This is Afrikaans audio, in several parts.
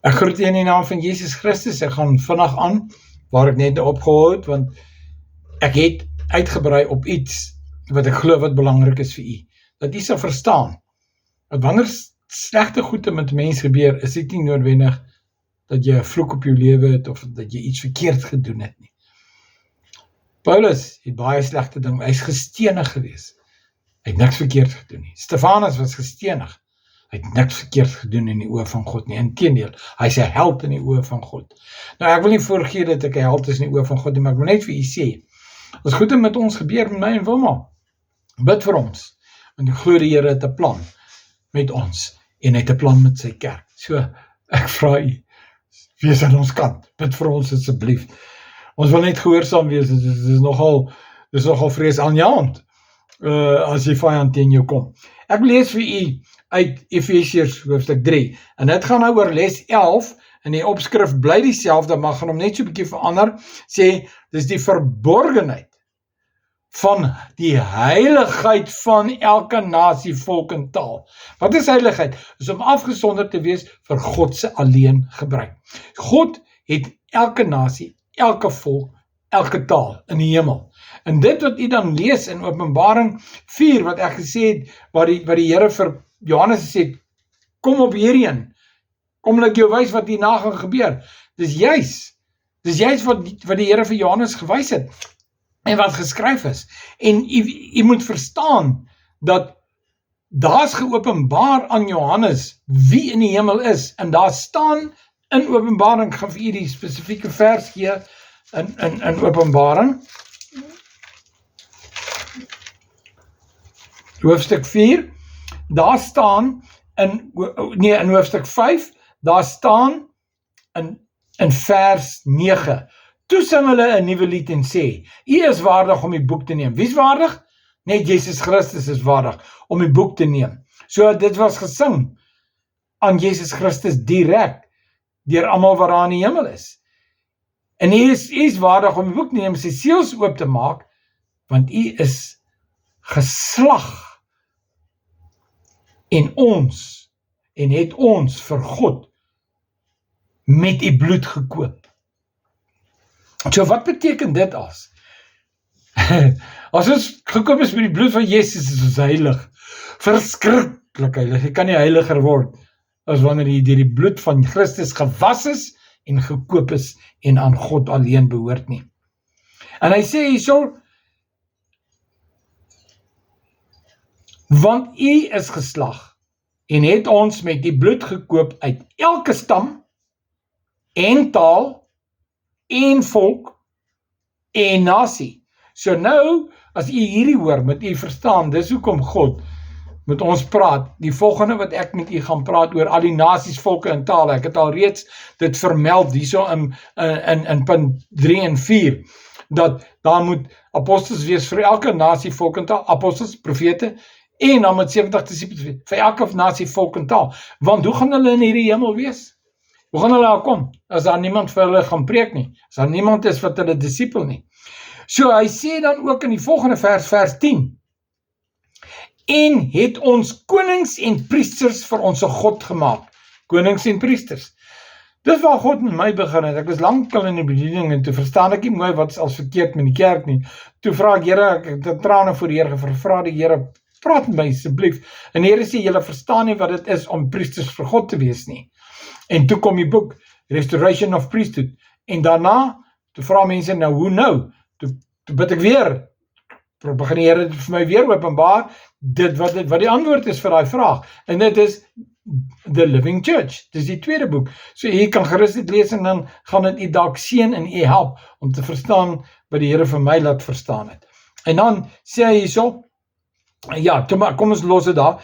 Ek groet u in die naam van Jesus Christus. Ek gaan vinnig aan waar ek net opgehou het, want ek het uitgebrei op iets wat ek glo wat belangrik is vir u. Dat u sal verstaan, dat wanneer slegte goede met mense gebeur, is dit nie noodwendig dat jy 'n vloek op jou lewe het, of dat jy iets verkeerd gedoen het nie. Paulus het baie slegte ding, hy is gestenig gewees. Hy het niks verkeerd gedoen nie. Stefanus was gestenig. Hy het niks verkeerd gedoen in die oë van God nie. Inteendeel, hy is 'n held in die oë van God. Nou, ek wil nie voorgee dat ek 'n held is in die oë van God nie, maar ek wil net vir u sê, as goede met ons gebeur, met my en Wilma, bid vir ons, want ek glo die Here het 'n plan met ons, en hy het 'n plan met sy kerk. So, ek vra u, wees aan ons kant, bid vir ons asseblief. Ons wil net gehoorsaam wees, dit is nogal vreesaanjaend, as die vyand teen jou kom. Ek lees vir u uit Efesiërs hoofstuk 3, en dit gaan nou oor les 11, en die opskrif bly dieselfde, maar gaan hom net so 'n bietjie verander, sê, dis die verborgenheid van die heiligheid van elke nasie, volk en taal. Wat is heiligheid? Is om afgesonder te wees vir God se alleen gebruik. God het elke nasie, elke volk, elke taal in die hemel. En dit wat u dan lees in Openbaring 4, wat ek gesê het, wat die Here vir Johannes sê, kom op hierheen, kom laat ek jou wys wat hierna gaan gebeur. Dis juis wat die Here vir Johannes gewys het, en wat geskryf is. En u moet verstaan, dat daar's geopenbaar aan Johannes, wie in die hemel is, en daar staan in Openbaring, ek gaan vir u die spesifieke vers gee, in Openbaring, hoofstuk 4, daar staan, in hoofstuk 5, daar staan, in vers 9, toe sing hulle 'n nuwe lied en sê, u is waardig om die boek te neem. Wie is waardig? Net Jesus Christus is waardig om die boek te neem. So dit was gesing aan Jesus Christus direk, deur almal wat daar in die hemel is. En u is waardig om die boek te neem, sy seels oop te maak, want u is geslag en het ons vir God met u bloed gekoop. So wat beteken dit as? As ons gekoop is met die bloed van Jesus, is ons heilig, verskriklik heilig. Jy kan nie heiliger word as wanneer jy deur die bloed van Christus gewas is en gekoop is en aan God alleen behoort nie. En hy sê hierso, want u is geslag en het ons met die bloed gekoop uit elke stam en taal en volk en nasie. So nou, as u hierdie hoor, moet u verstaan, dis hoekom God met ons praat. Die volgende wat ek met u gaan praat oor al die nasies, volke en tale. Ek het al reeds dit vermeld hierso in punt 3 en 4, dat daar moet apostels wees vir elke nasie, volk en taal, apostels, profete, en dan moet 70 disippels wees, vir elke nasie, volk en taal. Want hoe gaan hulle in hierdie hemel wees? Hoe gaan hulle daar kom? As daar niemand vir hulle gaan preek nie, as daar niemand is wat hulle disipel nie. So hy sê dan ook in die volgende vers 10, en het ons konings en priesters vir ons God gemaak. Konings en priesters. Dis waar God met my begin het. Ek was lankal in die bediening en toe verstaan ek nie mooi wat is als verkeerd met die kerk nie. Toe vra ek Here, ek het trane voor die Here gevra, die Here, praat met my asseblief. En die Here sê, julle verstaan nie wat dit is om priesters vir God te wees nie. En toe kom die boek, Restoration of Priesthood. En daarna, toe vra mense, nou hoe nou? Toe bid ek weer, begin die Here vir my weer openbaar, dit wat die antwoord is vir daai vraag. En dit is The Living Church, dis die tweede boek. So jy kan gerus dit lees en dan gaan dit u dalk seën en u help om te verstaan wat die Here vir my laat verstaan het. En dan sê hy hierso, ja, kom ons los dit daar.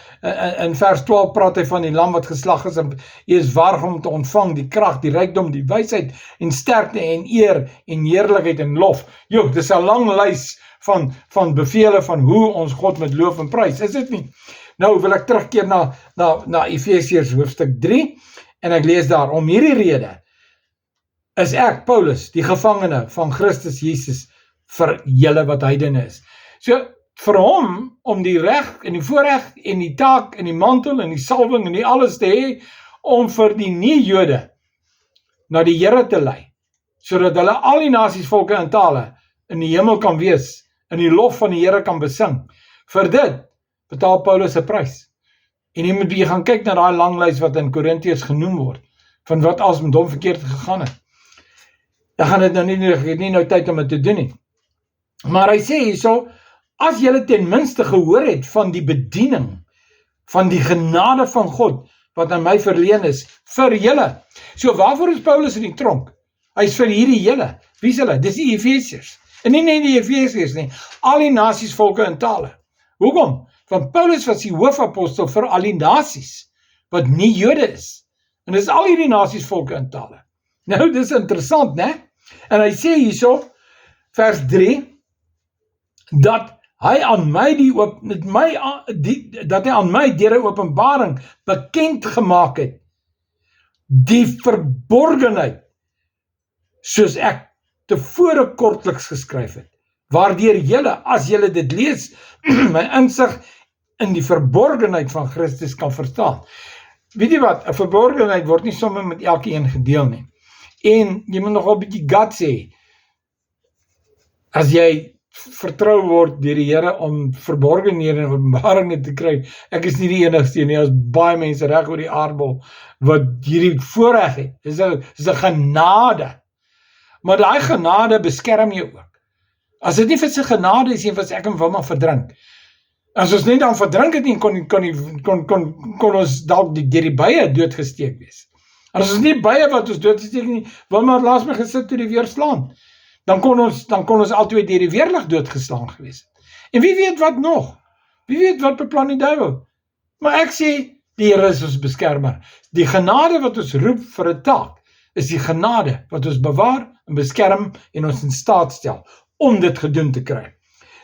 In vers 12 praat hy van die lam wat geslag is, en hy is waardig om te ontvang die krag, die rykdom, die wysheid en sterkte en eer en heerlikheid en lof. Jo, dis 'n lang lys van bevele van hoe ons God met loof en prys, is dit nie? Nou wil ek terugkeer na Efesiërs hoofstuk 3, en ek lees daar, om hierdie rede is ek, Paulus, die gevangene van Christus Jesus, vir julle wat heidene is. So, vir hom, om die reg en die voorreg en die taak en die mantel en die salwing en die alles te hê, om vir die nie-Jode na die Here te lei, sodat hulle al die nasies, volke en tale in die hemel kan wees, in die lof van die Here kan besing. Vir dit betaal Paulus 'n prys. En jy moet gaan kyk na daai lang lys wat in Korintiërs genoem word, van wat als met hom verkeerd gegaan het. Dan gaan dit nou nie nou tyd om dit te doen nie. Maar hy sê hierso, as julle ten minste gehoor het van die bediening, van die genade van God, wat aan my verleen is, vir julle. So waarvoor is Paulus in die tronk? Hy is vir hierdie julle. Wie is hulle? Dis die Efesiërs. En nie net die Efesiërs nie, al die nasies, volke en tale. Hoekom? Want Paulus was die hoofapostel vir al die nasies, wat nie Jode is. En dis al hierdie nasies, volke en tale. Nou, dis interessant, né? En hy sê hierso, vers 3, dat hy aan my deur 'n openbaring bekend gemaak het, die verborgenheid, soos ek tevore kortliks geskryf het, waardeur julle, as julle dit lees, my insig in die verborgenheid van Christus kan verstaan. Weet jy wat, 'n verborgenheid word nie sommer met elkeen gedeel nie. En jy moet nogal 'n bietjie guts hê, as jy vertrou word deur die Here om verborgenhede en openbaringe te kry. Ek is nie die enigste nie, as baie mense reg oor die aardbol wat hierdie voorreg het. Dis 'n genade. Maar daai genade beskerm jou ook. As dit nie vir sy genade is, was ek hom wil maar verdrink. As ons net dan verdrink het nie, kon ons dalk deur die bye doodgesteek wees. As ons nie bye wat ons doodgesteek nie, wil maar laas my gesit toe die weer slaan. Dan kon ons altyd deur die weerlig doodgeslaan gewees het. En wie weet wat nog? Wie weet wat beplan die duiwel? Maar ek sê, die Here is ons beskermer. Die genade wat ons roep vir 'n taak, is die genade wat ons bewaar en beskerm en ons in staat stel om dit gedoen te kry.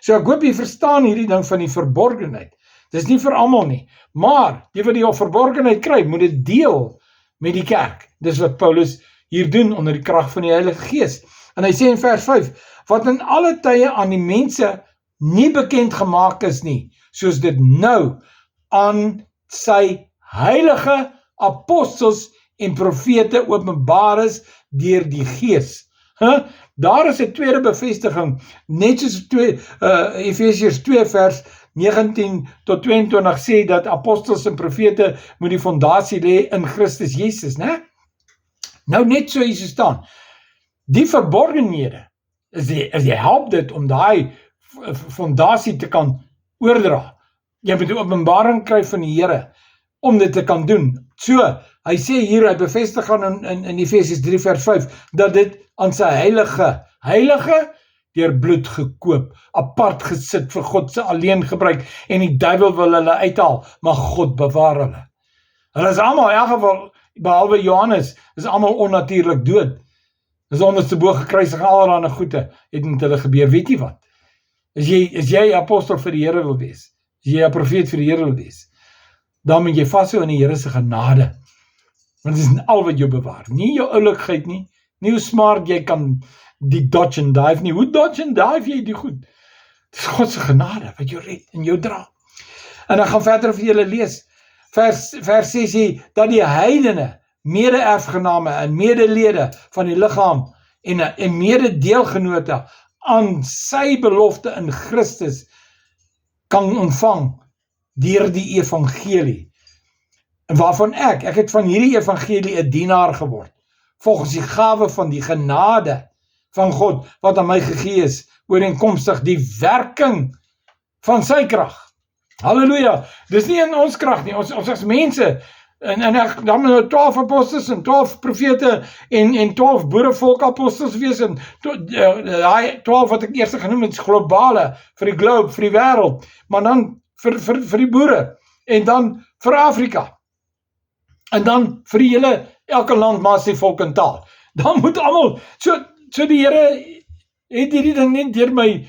So ek hoop jy verstaan hierdie ding van die verborgenheid. Dis nie vir almal nie, maar die wat die verborgenheid kry, moet dit deel met die kerk. Dis wat Paulus hier doen onder die krag van die Heilige Gees. En hy sê in vers 5, wat in alle tye aan die mense nie bekend gemaak is nie, soos dit nou aan sy heilige apostels en profete openbaar is deur die Gees. Daar is 'n tweede bevestiging, net soos Efesiërs 2 vers 19 tot 22 sê dat apostels en profete moet die fondasie lê in Christus Jesus, né? Nou net so hier staan. Die verborgenhede, jy help dit om daai fondasie te kan oordra. Jy moet 'n openbaring kry van die Here om dit te kan doen. So, hy sê hier, hy bevestig aan in Efesiërs 3 vers 5, dat dit aan sy heilige deur bloed gekoop, apart gesit vir God se alleen gebruik, en die duiwel wil hulle uithaal, maar God bewaar hulle. Hulle is almal, in elk geval, behalwe Johannes, is almal onnatuurlik dood. Is onderste bo gekruisig, allerlei goede het met hulle gebeur. Weet jy wat? As jy apostel vir die Here wil wees, as jy 'n profeet vir die Here wil wees, dan moet jy vashou in die Here se genade. Want dit is al wat jou bewaar. Nie jou oulikheid nie, nie hoe smart jy kan die dodge and dive nie. Hoe dodge and dive jy die goed? Dit is God se genade wat jou red en jou dra. En dan gaan verder vir julle lees. Vers 6 sê, dat die heidene mede-erfgename en medelede van die liggaam en mede-deelgenote aan sy belofte in Christus kan ontvang deur die evangelie. En waarvan ek het van hierdie evangelie 'n dienaar geword, volgens die gawe van die genade van God, wat aan my gegee is, ooreenkomstig die werking van sy krag. Halleluja, dis nie in ons krag nie, ons as mense, en dan moet 12 apostels en 12 profete en 12 boerevolk apostels wees, en die 12 wat ek eers genoem het, is globale, vir die globe, vir die wêreld, maar dan vir die boere, en dan vir Afrika, en dan vir die hele, elke land, maar sy volk en taal. Dan moet almal, so die Here het hierdie ding net deur my,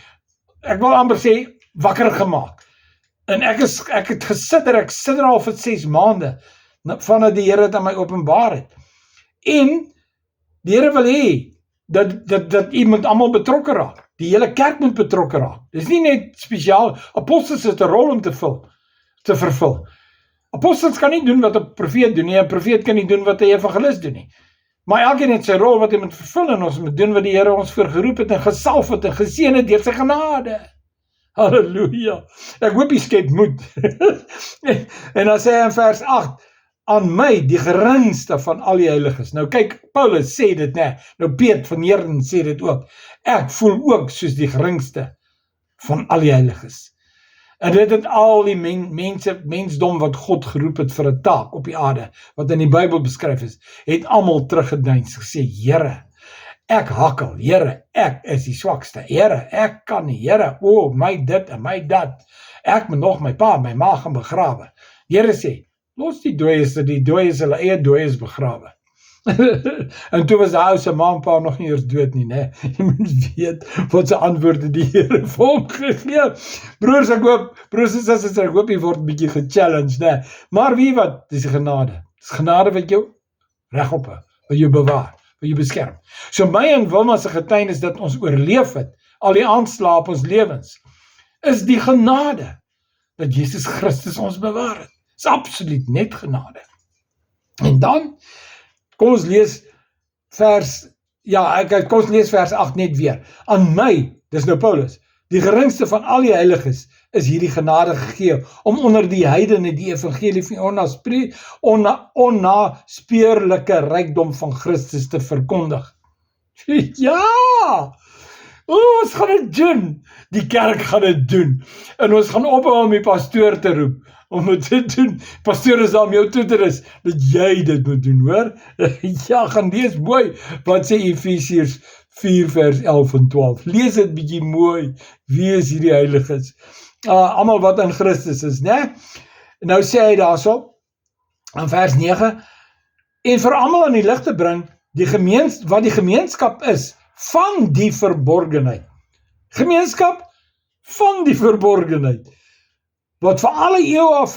ek wil amper sê, wakker gemaak. En ek het gesit er al vir 6 maande, vandat die Here het aan my openbaar het. En die Here wil hê, dat u moet almal betrokke raak. Die hele kerk moet betrokke raak. Dit is nie net spesiaal, apostels het 'n rol om te vervul. Apostels kan nie doen wat 'n profeet doen nie, 'n profeet kan nie doen wat 'n evangelis doen nie. Maar elkeen het sy rol wat hy moet vervul en ons moet doen wat die Here ons voor geroep het en gesalf het en geseën het deur sy genade. Halleluja. Ek hoop jy skep moed. En dan sê hy in vers 8, aan my, die geringste van al die heiliges. Nou kyk, Paulus sê dit, né? Nou Piet van Heerden sê dit ook. Ek voel ook soos die geringste van al die heiliges. En dit het al die mensdom wat God geroep het vir 'n taak op die aarde, wat in die Bybel beskryf is, het almal teruggedeins gesê, Here, ek hakkel, Here, ek is die swakste, Here, ek kan nie, Here, my dit en my dat, ek moet nog my pa, my ma gaan begrawe. Die Here sê, los die dooies, hulle eie dooies begrawe. En toe was die ou se ma en pa nog nie eers dood nie, né? Jy moet weet wat se antwoorde die Here vir hom gegee. Broers en susters, ek hoop jy word 'n bietjie gechallenged, né? Maar wie wat, dis genade. Dis genade wat jou regop hou, wat jou bewaar, wat jou beskerm. So my en Wilma se getuienis dat ons oorleef het, al die aanslae op ons lewens, is die genade dat Jesus Christus ons bewaar het. Dis absoluut net genade. En dan kom ons lees vers 8 net weer. Aan my, dis nou Paulus, die geringste van al die heiliges, is hierdie genade gegee, om onder die heidene die evangelie van onnaspeurlike rykdom van Christus te verkondig. Ja! Ons gaan dit doen. Die kerk gaan dit doen. En ons gaan ophou om die pastoor te roep, om dit te doen. Pastoor is daar om jou toe te rus, dat jy dit moet doen, hoor? Ja, gaan lees mooi, wat sê Efesiërs 4 vers 11 en 12. Lees dit bietjie mooi, wie is hierdie heiliges? Almal wat in Christus is, né? Nou sê hy daarso, in vers 9, en vir almal in die lig te bring, wat die gemeenskap is, van die verborgenheid. Gemeenskap van die verborgenheid, wat vir alle eeue af